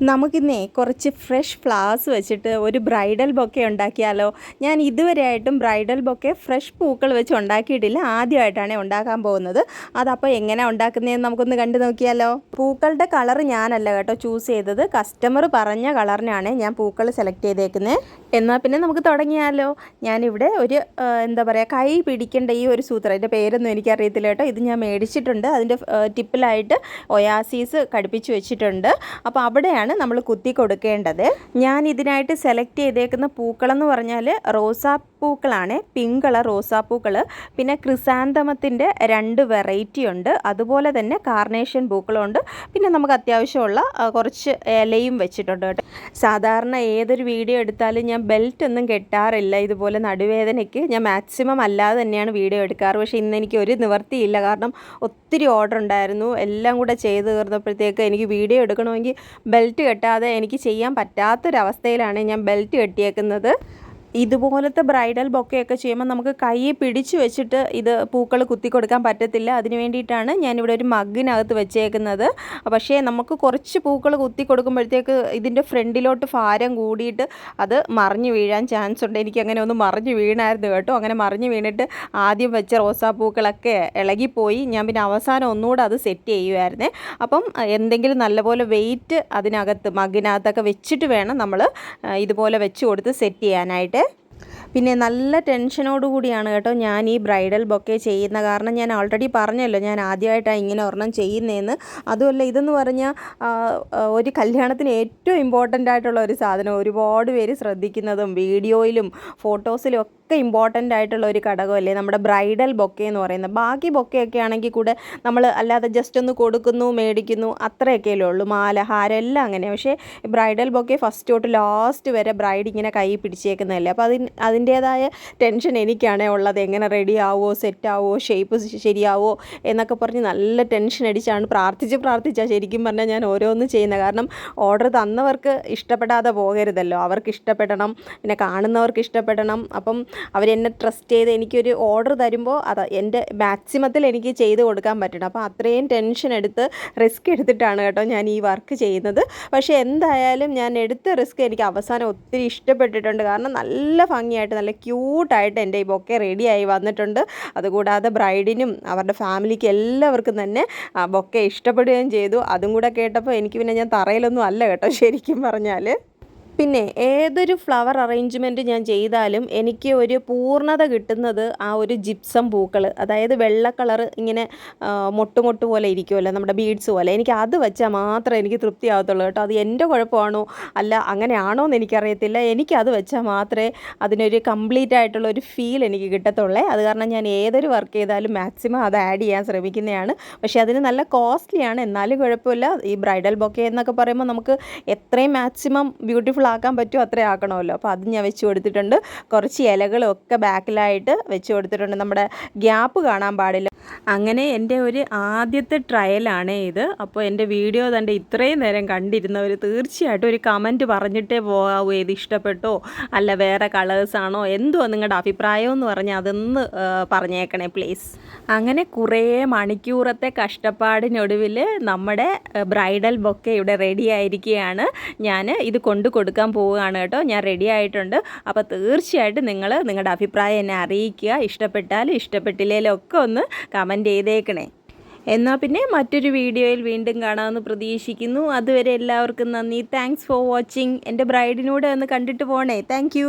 നമുക്കിന്നേ കുറച്ച് fresh flowers വെച്ചിട്ട് ഒരു ബ്രൈഡൽ ബൊക്കെ ഉണ്ടാക്കിയാലോ? ഞാൻ ഇതുവരെയായിട്ടും ബ്രൈഡൽ ബൊക്കെ ഫ്രഷ് പൂക്കൾ വെച്ച് ഉണ്ടാക്കിയിട്ടില്ല. ആദ്യമായിട്ടാണ് ഉണ്ടാക്കാൻ പോകുന്നത്. അതപ്പോൾ എങ്ങനെയാണ് ഉണ്ടാക്കുന്നതെന്ന് നമുക്കൊന്ന് കണ്ടു നോക്കിയാലോ? പൂക്കളുടെ കളർ ഞാനല്ല കേട്ടോ ചൂസ് ചെയ്തത്. കസ്റ്റമർ പറഞ്ഞ കളറിനാണ് ഞാൻ പൂക്കൾ സെലക്ട് ചെയ്തേക്കുന്നത്. എന്നാൽ പിന്നെ നമുക്ക് തുടങ്ങിയാലോ? ഞാനിവിടെ ഒരു എന്താ പറയുക, കൈ പിടിക്കേണ്ട ഈ ഒരു സൂത്രം, അതിൻ്റെ പേരൊന്നും എനിക്കറിയത്തില്ല കേട്ടോ. ഇത് ഞാൻ മേടിച്ചിട്ടുണ്ട്. അതിൻ്റെ ടിപ്പിലായിട്ട് ഒയാസീസ് ഘടിപ്പിച്ച് വെച്ചിട്ടുണ്ട്. അപ്പോൾ അവിടെയാണ് നമ്മൾ കുത്തി കൊടുക്കേണ്ടത്. ഞാൻ ഇതിനായിട്ട് സെലക്ട് ചെയ്തേക്കുന്ന പൂക്കളെന്ന് പറഞ്ഞാൽ റോസാപ്പൂക്കളാണ്, പിങ്ക് കളർ റോസാപ്പൂക്കൾ. പിന്നെ ക്രിസാന്തമത്തിൻ്റെ 2 വെറൈറ്റി ഉണ്ട്. അതുപോലെ തന്നെ കാർണേഷൻ പൂക്കളുണ്ട്. പിന്നെ നമുക്ക് അത്യാവശ്യമുള്ള കുറച്ച് ഇലയും വെച്ചിട്ടുണ്ട് കേട്ടോ. സാധാരണ ഏതൊരു വീഡിയോ എടുത്താലും ഞാൻ ബെൽറ്റ് ഒന്നും കെട്ടാറില്ല. ഇതുപോലെ നടുവേദനയ്ക്ക് ഞാൻ മാക്സിമം അല്ലാതെ തന്നെയാണ് വീഡിയോ എടുക്കാറ്. പക്ഷേ ഇന്ന് എനിക്ക് ഒരു നിവർത്തിയില്ല. കാരണം ഒത്തിരി ഓർഡർ ഉണ്ടായിരുന്നു. എല്ലാം കൂടെ ചെയ്ത് തീർന്നപ്പോഴത്തേക്ക് എനിക്ക് വീഡിയോ എടുക്കണമെങ്കിൽ ബെൽറ്റ് കെട്ടാതെ എനിക്ക് ചെയ്യാൻ പറ്റാത്തൊരവസ്ഥയിലാണ് ഞാൻ ബെൽറ്റ് കെട്ടിയേക്കുന്നത്. ഇതുപോലത്തെ ബ്രൈഡൽ ബൊക്കെയൊക്കെ ചെയ്യുമ്പോൾ നമുക്ക് കൈ പിടിച്ച് വെച്ചിട്ട് ഇത് പൂക്കൾ കുത്തി കൊടുക്കാൻ പറ്റത്തില്ല. അതിന് വേണ്ടിയിട്ടാണ് ഞാനിവിടെ ഒരു മഗ്ഗിനകത്ത് വെച്ചേക്കുന്നത്. പക്ഷേ നമുക്ക് കുറച്ച് പൂക്കൾ കുത്തി കൊടുക്കുമ്പോഴത്തേക്ക് ഇതിൻ്റെ ഫ്രണ്ടിലോട്ട് ഭാരം കൂടിയിട്ട് അത് മറിഞ്ഞു വീഴാൻ ചാൻസ് ഉണ്ട്. എനിക്ക് അങ്ങനെ ഒന്ന് മറിഞ്ഞു വീണായിരുന്നു കേട്ടോ. അങ്ങനെ മറിഞ്ഞു വീണിട്ട് ആദ്യം വെച്ച റോസാപ്പൂക്കളൊക്കെ ഇളകിപ്പോയി. ഞാൻ പിന്നെ അവസാനം ഒന്നുകൂടെ അത് സെറ്റ് ചെയ്യുമായിരുന്നേ. അപ്പം എന്തെങ്കിലും നല്ലപോലെ വെയിറ്റ് അതിനകത്ത് മഗ്ഗിനകത്തൊക്കെ വെച്ചിട്ട് വേണം നമ്മൾ ഇതുപോലെ വെച്ച് കൊടുത്ത് സെറ്റ് ചെയ്യാനായിട്ട്. പിന്നെ നല്ല ടെൻഷനോടുകൂടിയാണ് കേട്ടോ ഞാൻ ഈ ബ്രൈഡൽ ബൊക്കെ ചെയ്യുന്ന. കാരണം ഞാൻ ഓൾറെഡി പറഞ്ഞല്ലോ, ഞാൻ ആദ്യമായിട്ടാണ് ഇങ്ങനെ ഒരെണ്ണം ചെയ്യുന്നതെന്ന്. അതുമല്ല, ഇതെന്ന് പറഞ്ഞാൽ ഒരു കല്യാണത്തിന് ഏറ്റവും ഇമ്പോർട്ടൻ്റ് ആയിട്ടുള്ള ഒരു സാധനം, ഒരുപാട് പേര് ശ്രദ്ധിക്കുന്നതും വീഡിയോയിലും ഫോട്ടോസിലും ഒക്കെ ഇമ്പോർട്ടൻ്റ് ആയിട്ടുള്ള ഒരു ഘടകമല്ലേ നമ്മുടെ ബ്രൈഡൽ ബൊക്കെ എന്ന് പറയുന്നത്. ബാക്കി ബൊക്കെയൊക്കെ ആണെങ്കിൽ കൂടെ നമ്മൾ അല്ലാതെ ജസ്റ്റ് ഒന്ന് കൊടുക്കുന്നു, മേടിക്കുന്നു, അത്രയൊക്കെയല്ലേ ഉള്ളൂ. മാല, ഹാരം എല്ലാം അങ്ങനെ. പക്ഷേ ബ്രൈഡൽ ബൊക്കെ ഫസ്റ്റ് തൊട്ട് ലാസ്റ്റ് വരെ ബ്രൈഡ് ഇങ്ങനെ കൈ പിടിച്ചേക്കുന്നതല്ലേ. അപ്പോൾ അതിൻ്റേതായ ടെൻഷൻ എനിക്കാണ് ഉള്ളത്. എങ്ങനെ റെഡി ആവുമോ, സെറ്റ് ആവുമോ, ഷേപ്പ് ശരിയാവുമോ എന്നൊക്കെ പറഞ്ഞ് നല്ല ടെൻഷൻ അടിച്ചാണ് പ്രാർത്ഥിച്ചാൽ ശരിക്കും പറഞ്ഞാൽ ഞാൻ ഓരോന്നും ചെയ്യുന്നത്. കാരണം ഓർഡർ തന്നവർക്ക് ഇഷ്ടപ്പെടാതെ പോകരുതല്ലോ. അവർക്ക് ഇഷ്ടപ്പെടണം, പിന്നെ കാണുന്നവർക്ക് ഇഷ്ടപ്പെടണം. അപ്പം അവരെന്നെ ട്രസ്റ്റ് ചെയ്ത് എനിക്കൊരു ഓർഡർ തരുമ്പോൾ അത് എൻ്റെ മാക്സിമത്തിൽ എനിക്ക് ചെയ്ത് കൊടുക്കാൻ പറ്റണം. അപ്പോൾ അത്രയും ടെൻഷൻ എടുത്ത് റിസ്ക് എടുത്തിട്ടാണ് കേട്ടോ ഞാൻ ഈ വർക്ക് ചെയ്യുന്നത്. പക്ഷേ എന്തായാലും ഞാൻ എടുത്ത റിസ്ക് എനിക്ക് അവസാനം ഒത്തിരി ഇഷ്ടപ്പെട്ടിട്ടുണ്ട്. കാരണം നല്ല ഭംഗിയായിട്ട്, നല്ല ക്യൂട്ടായിട്ട് എൻ്റെ ഈ ബൊക്കെ റെഡിയായി വന്നിട്ടുണ്ട്. അതുകൂടാതെ ബ്രൈഡിനും അവരുടെ ഫാമിലിക്ക് എല്ലാവർക്കും തന്നെ ബൊക്കെ ഇഷ്ടപ്പെടുകയും ചെയ്തു. അതും കൂടെ കേട്ടപ്പോൾ എനിക്ക് പിന്നെ ഞാൻ തറയിലൊന്നും അല്ല കേട്ടോ ശരിക്കും പറഞ്ഞാൽ. പിന്നെ ഏതൊരു ഫ്ലവർ അറേഞ്ച്മെൻറ്റ് ഞാൻ ചെയ്താലും എനിക്ക് ഒരു പൂർണ്ണത കിട്ടുന്നത് ആ ഒരു ജിപ്സം പൂക്കൾ, അതായത് വെള്ള കളർ ഇങ്ങനെ മൊട്ട് പോലെ ഇരിക്കുമല്ലോ നമ്മുടെ ബീഡ്സ് പോലെ, എനിക്ക് അത് വെച്ചാൽ മാത്രമേ എനിക്ക് തൃപ്തിയാകത്തുള്ളൂ കേട്ടോ. അത് എൻ്റെ കുഴപ്പമാണോ അല്ല അങ്ങനെയാണോ എന്ന് എനിക്കറിയത്തില്ല. എനിക്കത് വെച്ചാൽ മാത്രമേ അതിനൊരു കംപ്ലീറ്റ് ആയിട്ടുള്ള ഒരു ഫീൽ എനിക്ക് കിട്ടത്തുള്ളേ. അത് കാരണം ഞാൻ ഏതൊരു വർക്ക് ചെയ്താലും മാക്സിമം അത് ആഡ് ചെയ്യാൻ ശ്രമിക്കുന്നതാണ്. പക്ഷേ അതിന് നല്ല കോസ്റ്റ്ലിയാണ്. എന്നാലും കുഴപ്പമില്ല. ഈ ബ്രൈഡൽ ബൊക്കെ എന്നൊക്കെ പറയുമ്പോൾ നമുക്ക് എത്രയും മാക്സിമം ബ്യൂട്ടിഫുൾ ആക്കാൻ പറ്റുമോ അത്രയും ആക്കണമല്ലോ. അപ്പോൾ അത് ഞാൻ വെച്ച് കൊടുത്തിട്ടുണ്ട്. കുറച്ച് ഇലകളും ഒക്കെ ബാക്കിലായിട്ട് വെച്ച് കൊടുത്തിട്ടുണ്ട്. നമ്മുടെ ഗ്യാപ്പ് കാണാൻ പാടില്ല. അങ്ങനെ എൻ്റെ ഒരു ആദ്യത്തെ ട്രയലാണ് ഇത്. അപ്പോൾ എൻ്റെ വീഡിയോ തന്നെ ഇത്രയും നേരം കണ്ടിരുന്നവർ തീർച്ചയായിട്ടും ഒരു കമൻറ്റ് പറഞ്ഞിട്ടേ പോകാവൂ. ഏത് ഇഷ്ടപ്പെട്ടോ അല്ല വേറെ കളേഴ്സാണോ എന്തോ നിങ്ങളുടെ അഭിപ്രായം എന്ന് പറഞ്ഞാൽ അതൊന്ന് പറഞ്ഞേക്കണേ പ്ലീസ്. അങ്ങനെ കുറേ മണിക്കൂറത്തെ കഷ്ടപ്പാടിനൊടുവിൽ നമ്മുടെ ബ്രൈഡൽ ബൊക്കെ ഇവിടെ റെഡി ആയിരിക്കുകയാണ്. ഞാൻ ഇത് കൊണ്ടു കൊടുക്കാൻ പോവുകയാണ് കേട്ടോ. ഞാൻ റെഡി ആയിട്ടുണ്ട്. അപ്പോൾ തീർച്ചയായിട്ടും നിങ്ങൾ നിങ്ങളുടെ അഭിപ്രായം എന്നെ അറിയിക്കുക. ഇഷ്ടപ്പെട്ടാലും ഇഷ്ടപ്പെട്ടില്ലേലും ഒക്കെ ഒന്ന് കമൻറ്റ് ചെയ്തേക്കണേ. എന്നാൽ പിന്നെ മറ്റൊരു വീഡിയോയിൽ വീണ്ടും കാണാമെന്ന് പ്രതീക്ഷിക്കുന്നു. അതുവരെ എല്ലാവർക്കും നന്ദി. Thanks for watching. എൻ്റെ ബ്രൈഡിനൂടെ ഒന്ന് കണ്ടിട്ട് പോണേ. താങ്ക്